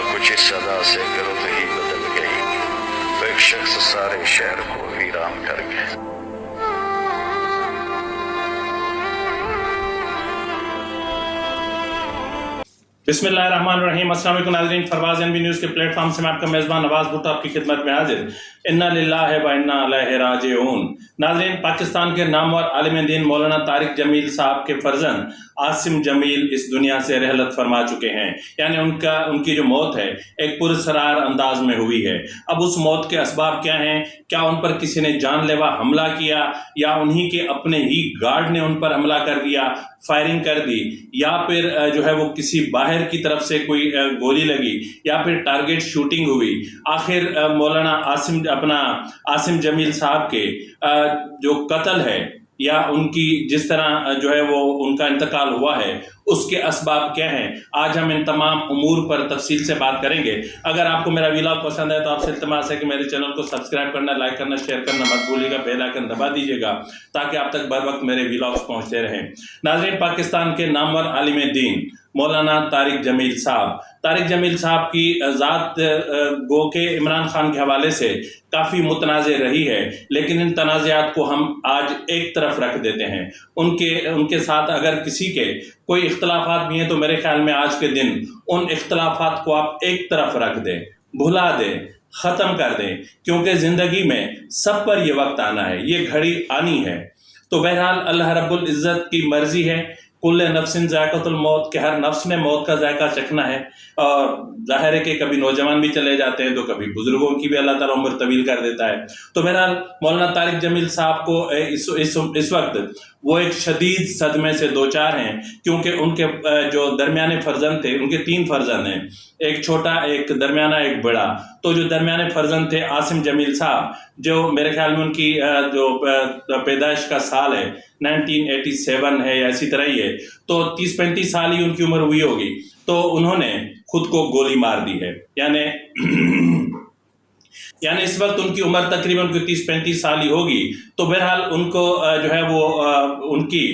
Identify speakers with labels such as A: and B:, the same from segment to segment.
A: کچھ اس صدا سے گرد ہی بدل گئی، تو ایک شخص سارے شہر کو ویران کر گیا۔
B: بسم اللہ الرحمن الرحیم۔ السلام علیکم ناظرین، فرواز این بی نیوز کے پلیٹ فارم سے میں آپ کا میزبان نواز بھٹو آپ کی خدمت میں حاضر۔ انا للہ و انا الیہ راجعون۔ ناظرین، پاکستان کے نامور عالم دین مولانا طارق جمیل صاحب کے فرزند عاصم جمیل اس دنیا سے رحلت فرما چکے ہیں، یعنی ان کی جو موت ہے ایک پراسرار انداز میں ہوئی ہے۔ اب اس موت کے اسباب کیا ہیں؟ کیا ان پر کسی نے جان لیوا حملہ کیا، یا انہی کے اپنے ہی گارڈ نے ان پر حملہ کر دیا، فائرنگ کر دی، یا پھر جو ہے وہ کسی باہر کی طرف سے کوئی گولی لگی، یا پھر ٹارگٹ شوٹنگ ہوئی؟ آخر مولانا عاصم جمیل صاحب کے جو قتل ہے یا ان کی جس طرح جو ہے وہ ان کا انتقال ہوا ہے، اس کے اسباب کیا ہیں؟ آج ہم ان تمام امور پر تفصیل سے بات کریں گے۔ اگر آپ کو میرا ویلاگ پسند ہے تو آپ سے التماس ہے کہ میرے چینل کو سبسکرائب کرنا، لائک کرنا، شیئر کرنا مت بھولیے گا، بیل آئیکن دبا دیجیے گا تاکہ آپ تک بر وقت میرے ویلاگز پہنچتے رہیں۔ ناظرین، پاکستان کے نامور عالم دین مولانا طارق جمیل صاحب کی ذات گو کہ عمران خان کے حوالے سے کافی متنازع رہی ہے، لیکن ان تنازعات کو ہم آج ایک طرف رکھ دیتے ہیں۔ ان کے ساتھ اگر کسی کے کوئی اختلافات بھی ہیں تو میرے خیال میں آج کے دن ان اختلافات کو آپ ایک طرف رکھ دیں، بھلا دیں، ختم کر دیں، کیونکہ زندگی میں سب پر یہ وقت آنا ہے، یہ گھڑی آنی ہے۔ تو بہرحال اللہ رب العزت کی مرضی ہے، کل نفس ذائقۃ الموت، کہ ہر نفس نے موت کا ذائقہ چکھنا ہے، اور ظاہر ہے کہ کبھی نوجوان بھی چلے جاتے ہیں تو کبھی بزرگوں کی بھی اللہ تعالیٰ عمر طویل کر دیتا ہے۔ تو بہرحال مولانا طارق جمیل صاحب کو اس وقت وہ ایک شدید صدمے سے دوچار ہیں، کیونکہ ان کے جو درمیانے فرزند تھے، ان کے 3 فرزند ہیں، ایک چھوٹا، ایک درمیانہ، ایک بڑا۔ تو جو درمیانے فرزند تھے عاصم جمیل صاحب، جو میرے خیال میں ان کی جو پیدائش کا سال ہے 1987 ہے یا اسی طرح ہی ہے، تو 30-35 سال ہی ان کی عمر ہوئی ہوگی، تو انہوں نے خود کو گولی مار دی ہے، یعنی اس وقت ان کی عمر تقریباً 30-35 سال ہی ہوگی۔ تو بہرحال ان کو جو ہے وہ ان کی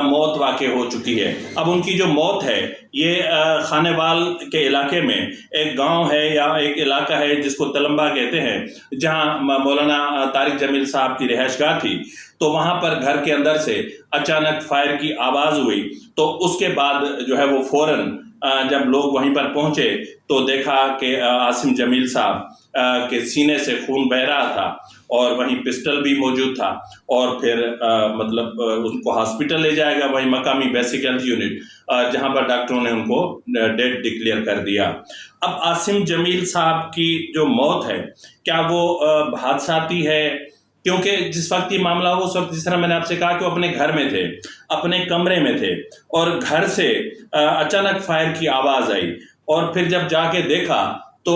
B: موت واقع ہو چکی ہے۔ اب ان کی جو موت ہے یہ خانے وال کے علاقے میں ایک گاؤں ہے یا ایک علاقہ ہے جس کو تلمبا کہتے ہیں، جہاں مولانا طارق جمیل صاحب کی رہائش گاہ تھی۔ تو وہاں پر گھر کے اندر سے اچانک فائر کی آواز ہوئی، تو اس کے بعد جو ہے وہ فوراً جب لوگ وہیں پر پہنچے تو دیکھا کہ عاصم جمیل صاحب کے سینے سے خون بہہ رہا تھا، اور وہیں پسٹل بھی موجود تھا، اور پھر مطلب ان کو ہاسپٹل لے جائے گا، وہیں مقامی بیسک ہیلتھ یونٹ، جہاں پر ڈاکٹروں نے ان کو ڈیڈ ڈکلیئر کر دیا۔ اب عاصم جمیل صاحب کی جو موت ہے، کیا وہ حادثاتی ہے؟ کیونکہ جس وقت یہ معاملہ ہو، اس وقت جس طرح میں نے آپ سے کہا کہ وہ اپنے گھر میں تھے، اپنے کمرے میں تھے، اور گھر سے اچانک فائر کی آواز آئی، اور پھر جب جا کے دیکھا تو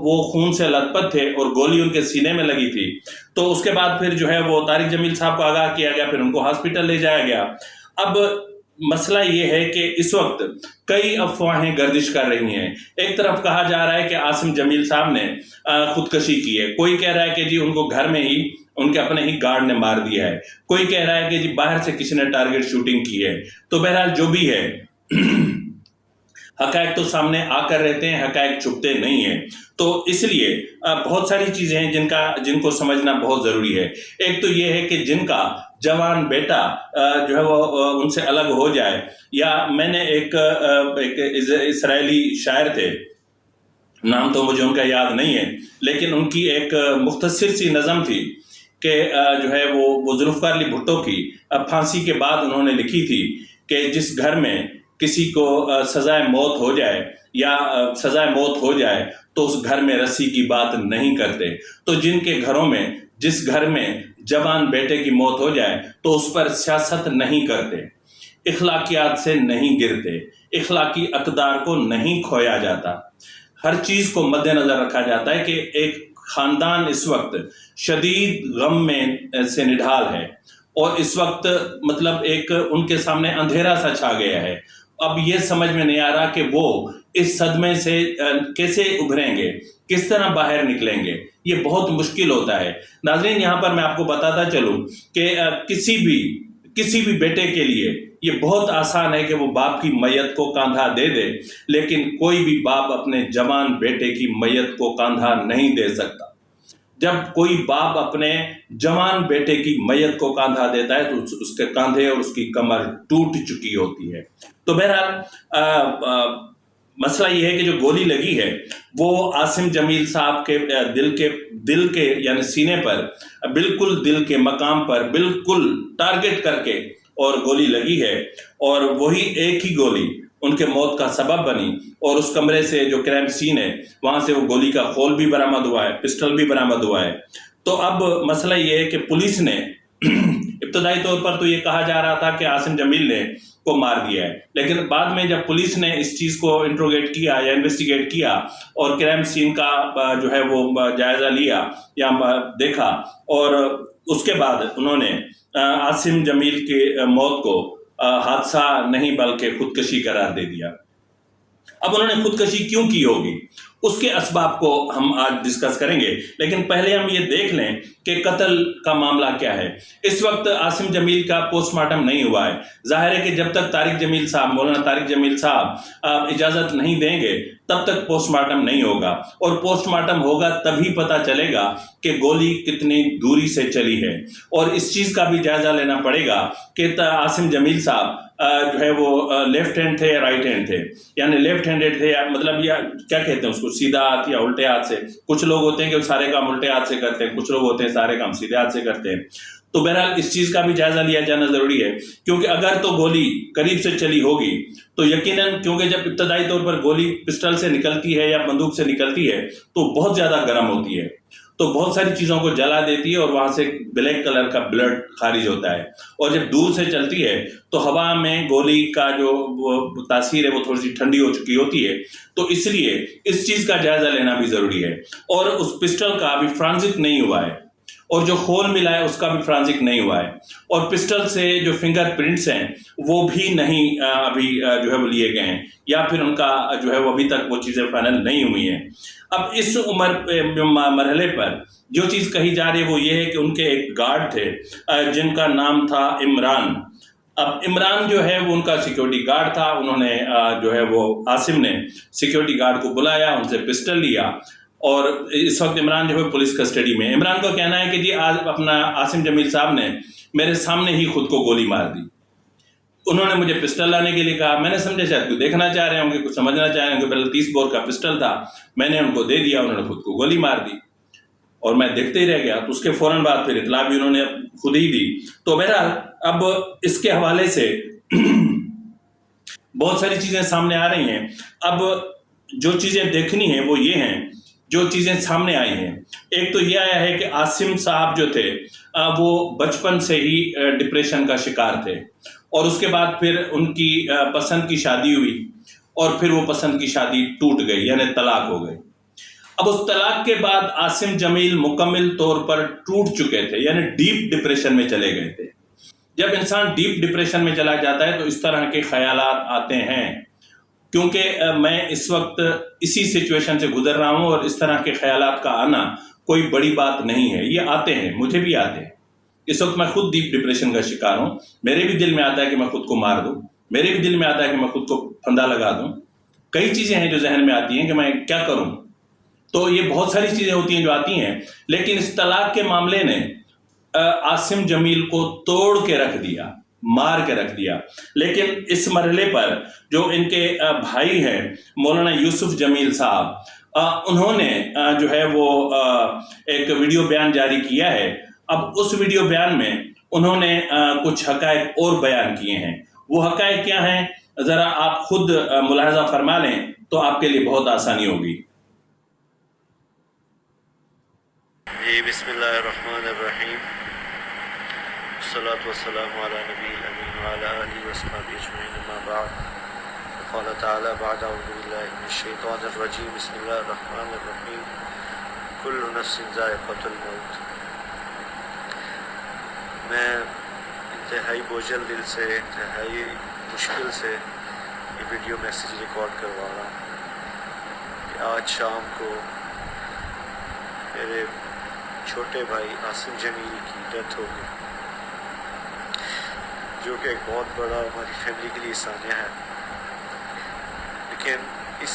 B: وہ خون سے لت پت تھے اور گولی ان کے سینے میں لگی تھی۔ تو اس کے بعد پھر جو ہے وہ طارق جمیل صاحب کو آگاہ کیا گیا، پھر ان کو ہاسپٹل لے جایا گیا۔ اب مسئلہ یہ ہے کہ اس وقت کئی افواہیں گردش کر رہی ہیں۔ ایک طرف کہا جا رہا ہے کہ عاصم جمیل صاحب نے خودکشی کی ہے، کوئی کہہ رہا ہے کہ جی ان کو گھر میں ہی ان کے اپنے ہی گارڈ نے مار دیا ہے، کوئی کہہ رہا ہے کہ جی باہر سے کسی نے ٹارگٹ شوٹنگ کی ہے۔ تو بہرحال جو بھی ہے، حقائق تو سامنے آ کر رہتے ہیں، حقائق چھپتے نہیں ہیں۔ تو اس لیے بہت ساری چیزیں ہیں جن کو سمجھنا بہت ضروری ہے۔ ایک تو یہ ہے کہ جن کا جوان بیٹا جو ہے وہ ان سے الگ ہو جائے، یا میں نے ایک اسرائیلی شاعر تھے، نام تو مجھے ان کا یاد نہیں ہے، لیکن ان کی ایک مختصر سی نظم تھی کہ جو ہے وہ ذوالفقار علی بھٹو کی پھانسی کے بعد انہوں نے لکھی تھی کہ جس گھر میں کسی کو سزائے موت ہو جائے یا سزائے موت ہو جائے تو اس گھر میں رسی کی بات نہیں کرتے۔ تو جن کے گھروں میں، جس گھر میں جوان بیٹے کی موت ہو جائے تو اس پر سیاست نہیں کرتے، اخلاقیات سے نہیں گرتے، اخلاقی اقدار کو نہیں کھویا جاتا، ہر چیز کو مد نظر رکھا جاتا ہے کہ ایک خاندان اس وقت شدید غم میں سے نڈھال ہے، اور اس وقت مطلب ایک ان کے سامنے اندھیرا سا چھا گیا ہے۔ اب یہ سمجھ میں نہیں آ رہا کہ وہ اس صدمے سے کیسے ابھریں گے، کس طرح باہر نکلیں گے، یہ بہت مشکل ہوتا ہے۔ ناظرین، یہاں پر میں آپ کو بتاتا چلوں کہ کسی بھی بیٹے کے لیے یہ بہت آسان ہے کہ وہ باپ کی میت کو کاندھا دے دے، لیکن کوئی بھی باپ اپنے جوان بیٹے کی میت کو کاندھا نہیں دے سکتا۔ جب کوئی باپ اپنے جوان بیٹے کی میت کو کاندھا دیتا ہے تو اس کے کاندھے اور اس کی کمر ٹوٹ چکی ہوتی ہے۔ تو بہرحال مسئلہ یہ ہے کہ جو گولی لگی ہے وہ عاصم جمیل صاحب کے دل کے یعنی سینے پر، بالکل دل کے مقام پر بالکل ٹارگٹ کر کے اور گولی لگی ہے، اور وہی ایک ہی گولی ان کے موت کا سبب بنی، اور اس کمرے سے جو کرائم سین ہے وہاں سے وہ گولی کا خول بھی برآمد ہوا ہے، پسٹل بھی برآمد ہوا ہے۔ تو اب مسئلہ یہ ہے کہ پولیس نے ابتدائی طور پر تو یہ کہا جا رہا تھا کہ عاصم جمیل نے کو مار دیا ہے، لیکن بعد میں جب پولیس نے اس چیز کو انٹروگیٹ کیا یا انویسٹیگیٹ کیا اور کرائم سین کا جو ہے وہ جائزہ لیا یا دیکھا، اور اس کے بعد انہوں نے عاصم جمیل کی موت کو حادثہ نہیں بلکہ خودکشی قرار دے دیا۔ اب انہوں نے خودکشی کیوں کی ہوگی اس کے اسباب کو ہم آج ڈسکس کریں گے، لیکن پہلے ہم یہ دیکھ لیں کہ قتل کا معاملہ کیا ہے۔ اس وقت عاصم جمیل کا پوسٹ مارٹم نہیں ہوا ہے۔ ظاہر ہے کہ جب تک طارق جمیل صاحب، مولانا طارق جمیل صاحب اجازت نہیں دیں گے تب تک پوسٹ مارٹم نہیں ہوگا، اور پوسٹ مارٹم ہوگا تبھی پتہ چلے گا کہ گولی کتنی دوری سے چلی ہے، اور اس چیز کا بھی جائزہ لینا پڑے گا کہ عاصم جمیل صاحب جو ہے وہ لیفٹ ہینڈ تھے یا رائٹ ہینڈ تھے، یعنی لیفٹ ہینڈڈ تھے، یا مطلب یا کیا کہتے ہیں اس کو، سیدھا ہاتھ یا الٹے ہاتھ سے۔ کچھ لوگ ہوتے ہیں کہ سارے کام الٹے ہاتھ سے کرتے ہیں، کچھ لوگ ہوتے ہیں سارے کام سیدھے ہاتھ سے کرتے ہیں۔ تو بہرحال اس چیز کا بھی جائزہ لیا جانا ضروری ہے، کیونکہ اگر تو گولی قریب سے چلی ہوگی تو یقیناً، کیونکہ جب ابتدائی طور پر گولی پسٹل سے نکلتی ہے یا بندوق سے نکلتی ہے تو بہت زیادہ گرم ہوتی ہے، تو بہت ساری چیزوں کو جلا دیتی ہے اور وہاں سے بلیک کلر کا بلڈ خارج ہوتا ہے، اور جب دور سے چلتی ہے تو ہوا میں گولی کا جو تاثیر ہے وہ تھوڑی سی ٹھنڈی ہو چکی ہوتی ہے، تو اس لیے اس چیز کا جائزہ لینا بھی ضروری ہے۔ اور اس پسٹل کا ابھی فرانزک نہیں ہوا ہے، اور جو خول ملا ہے اس کا بھی فرانزک نہیں ہوا ہے، اور پسٹل سے جو فنگر پرنٹس ہیں وہ بھی نہیں ابھی جو ہے وہ لیے گئے ہیں، یا پھر ان کا جو ہے وہ ابھی تک وہ چیزیں فائنل نہیں ہوئی ہیں۔ اب اس مرحلے پر جو چیز کہی جا رہی ہے وہ یہ ہے کہ ان کے ایک گارڈ تھے جن کا نام تھا عمران۔ اب عمران جو ہے وہ ان کا سیکیورٹی گارڈ تھا، انہوں نے جو ہے وہ عاصم نے سیکیورٹی گارڈ کو بلایا، ان سے پسٹل لیا، اور اس وقت عمران جو ہے پولیس کسٹڈی میں۔ عمران کا کہنا ہے کہ جی اپنا عاصم جمیل صاحب نے میرے سامنے ہی خود کو گولی مار دی، انہوں نے مجھے پسٹل لانے کے لیے کہا، میں نے سمجھا شاید کوئی دیکھنا چاہ رہے ہوں گے، کچھ سمجھنا چاہ رہے ہوں گے، پہلے 30 بور کا پسٹل تھا، میں نے ان کو دے دیا، انہوں نے خود کو گولی مار دی، اور میں دیکھتے ہی رہ گیا۔ تو اس کے فوراً بعد پھر اطلاع بھی انہوں نے خود ہی دی۔ تو بہرحال اب اس کے حوالے سے بہت ساری چیزیں سامنے آ رہی ہیں۔ اب جو چیزیں دیکھنی ہیں وہ یہ ہیں جو چیزیں سامنے آئی ہیں۔ ایک تو یہ آیا ہے کہ عاصم صاحب جو تھے وہ بچپن سے ہی ڈپریشن کا شکار تھے، اور اس کے بعد پھر ان کی پسند کی شادی ہوئی، اور پھر وہ پسند کی شادی ٹوٹ گئی، یعنی طلاق ہو گئی۔ اب اس طلاق کے بعد عاصم جمیل مکمل طور پر ٹوٹ چکے تھے، یعنی ڈیپ ڈپریشن میں چلے گئے تھے۔ جب انسان ڈیپ ڈپریشن میں چلا جاتا ہے تو اس طرح کے خیالات آتے ہیں، کیونکہ میں اس وقت اسی سچویشن سے گزر رہا ہوں، اور اس طرح کے خیالات کا آنا کوئی بڑی بات نہیں ہے، یہ آتے ہیں، مجھے بھی آتے ہیں۔ اس وقت میں خود ڈیپ ڈپریشن کا شکار ہوں، میرے بھی دل میں آتا ہے کہ میں خود کو مار دوں، میرے بھی دل میں آتا ہے کہ میں خود کو پھندا لگا دوں۔ کئی چیزیں ہیں جو ذہن میں آتی ہیں کہ میں کیا کروں، تو یہ بہت ساری چیزیں ہوتی ہیں جو آتی ہیں، لیکن اس طلاق کے معاملے نے عاصم جمیل کو توڑ کے رکھ دیا، مار کے رکھ دیا۔ لیکن اس مرحلے پر جو ان کے بھائی ہیں مولانا یوسف جمیل صاحب، انہوں نے جو ہے وہ ایک ویڈیو بیان جاری کیا ہے۔ اب اس ویڈیو بیان میں انہوں نے کچھ حقائق اور بیان کیے ہیں۔ وہ حقائق کیا ہیں ذرا آپ خود ملاحظہ فرما لیں تو آپ کے لیے بہت آسانی ہوگی۔
A: بسم اللہ الرحمن الرحیم، والصلاة والسلام علی نبی الامین وعلی آلہ وصحبہ اجمعین، اما بعد، قال تعالی بعد اعوذ باللہ من الشیطان الرجیم، بسم اللہ الرحمن الرحیم، کل نفس ذائقۃ الموت۔ میں انتہائی بوجھل دل سے، انتہائی مشکل سے یہ ویڈیو میسیج ریکارڈ کروا رہا ہوں کہ آج شام کو میرے چھوٹے بھائی عاصم جمیل کی ڈیتھ ہو گئی۔ جو کہ ایک بہت بڑا ہماری فیملی کے لیے سانیہ ہے. لیکن اس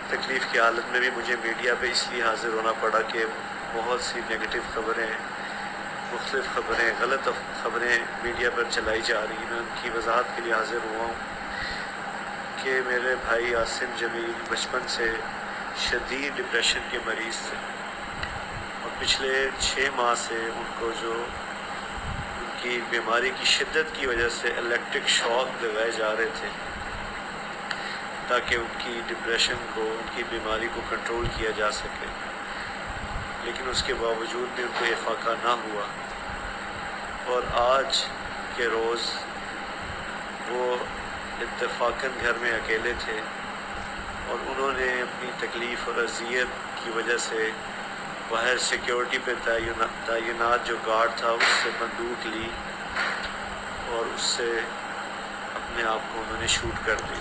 A: تکلیف کی حالت میں بھی مجھے میڈیا پہ اس لیے حاضر ہونا پڑا کہ بہت سی نگیٹو خبریں، مختلف خبریں، غلط خبریں میڈیا پر چلائی جا رہی ہیں. میں ان کی وضاحت کے لیے حاضر ہوا ہوں کہ میرے بھائی عاصم جمیل بچپن سے شدید ڈپریشن کے مریض تھے، اور پچھلے 6 ماہ سے ان کو جو ان کی بیماری کی شدت کی وجہ سے الیکٹرک شاک لگائے جا رہے تھے تاکہ ان کی ڈپریشن کو، ان کی بیماری کو کنٹرول کیا جا سکے. لیکن اس کے باوجود بھی ان کو افاقہ نہ ہوا، اور آج کے روز وہ اتفاقاً گھر میں اکیلے تھے، اور انہوں نے اپنی تکلیف اور اذیت کی وجہ سے باہر سیکیورٹی پہ تعینات جو گارڈ تھا اس سے بندوق لی اور اس سے اپنے آپ کو انہوں نے شوٹ کر دی.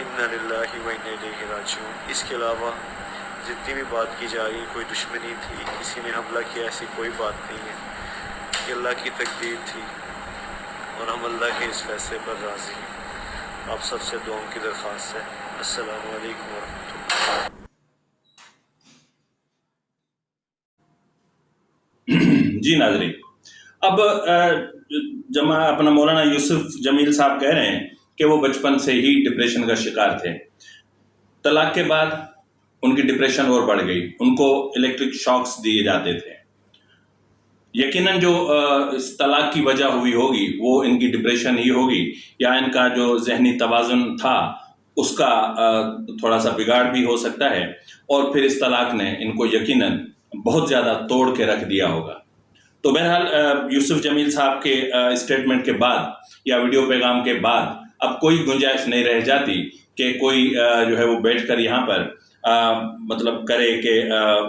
A: انا للہ و انا الیہ راجعون. اس کے علاوہ جتنی بھی بات کی جا رہی ہے، کوئی دشمنی تھی، کسی نے حملہ کیا، ایسی کوئی بات نہیں ہے. یہ اللہ کی تقدیر تھی اور ہم اللہ کے اس فیصلے پر راضی ہیں. آپ سب سے دعاؤں کی درخواست ہے. السلام علیکم ورحمۃ اللہ.
B: جی ناظرین، اب اپنا مولانا یوسف جمیل صاحب کہہ رہے ہیں کہ وہ بچپن سے ہی ڈپریشن کا شکار تھے. طلاق کے بعد ان کی ڈپریشن اور بڑھ گئی، ان کو الیکٹرک شاکس دیے جاتے تھے. یقیناً جو اس طلاق کی وجہ ہوئی ہوگی وہ ان کی ڈپریشن ہی ہوگی، یا ان کا جو ذہنی توازن تھا اس کا تھوڑا سا بگاڑ بھی ہو سکتا ہے، اور پھر اس طلاق نے ان کو یقیناً بہت زیادہ توڑ کے رکھ دیا ہوگا. تو بہرحال یوسف جمیل صاحب کے اسٹیٹمنٹ کے بعد یا ویڈیو پیغام کے بعد اب کوئی گنجائش نہیں رہ جاتی کہ کوئی جو ہے وہ بیٹھ کر یہاں پر مطلب کرے کہ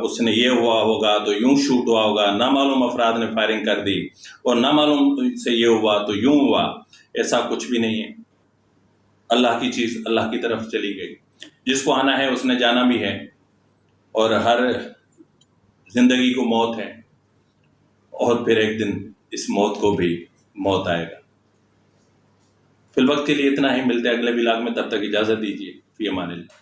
B: اس نے یہ ہوا ہوگا تو یوں شوٹ ہوا ہوگا، نامعلوم افراد نے فائرنگ کر دی اور نامعلوم سے یہ ہوا تو یوں ہوا. ایسا کچھ بھی نہیں ہے. اللہ کی چیز اللہ کی طرف چلی گئی. جس کو آنا ہے اس نے جانا بھی ہے، اور ہر زندگی کو موت ہے، اور پھر ایک دن اس موت کو بھی موت آئے گا. فی الوقت کے لیے اتنا ہی. ملتے ہیں اگلے ولاگ میں، تب تک اجازت دیجیے. فی امان اللہ.